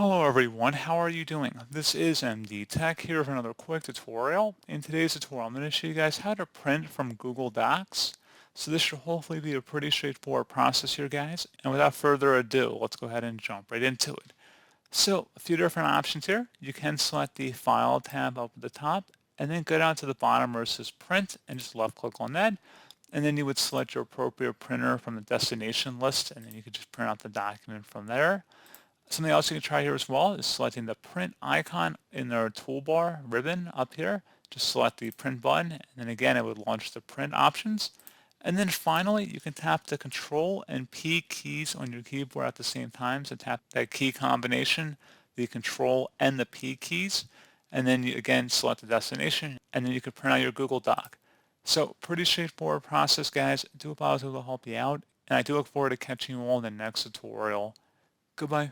Hello everyone, how are you doing? This is MD Tech here for another quick tutorial. In today's tutorial, I'm going to show you guys how to print from Google Docs. So this should hopefully be a pretty straightforward process here, guys. And without further ado, let's go ahead and jump right into it. So a few different options here. You can select the File tab up at the top, and then go down to the bottom where it says Print, and just left click on that. And then you would select your appropriate printer from the destination list, and then you could just print out the document from there. Something else you can try here as well is selecting the print icon in their toolbar ribbon up here. Just select the print button, and then again it would launch the print options. And then finally, you can tap the Control and P keys on your keyboard at the same time. So tap that key combination, the Control and the P keys, and then you again select the destination, and then you can print out your Google Doc. So pretty straightforward process, guys. I do hope I was able to help you out, and I do look forward to catching you all in the next tutorial. Goodbye.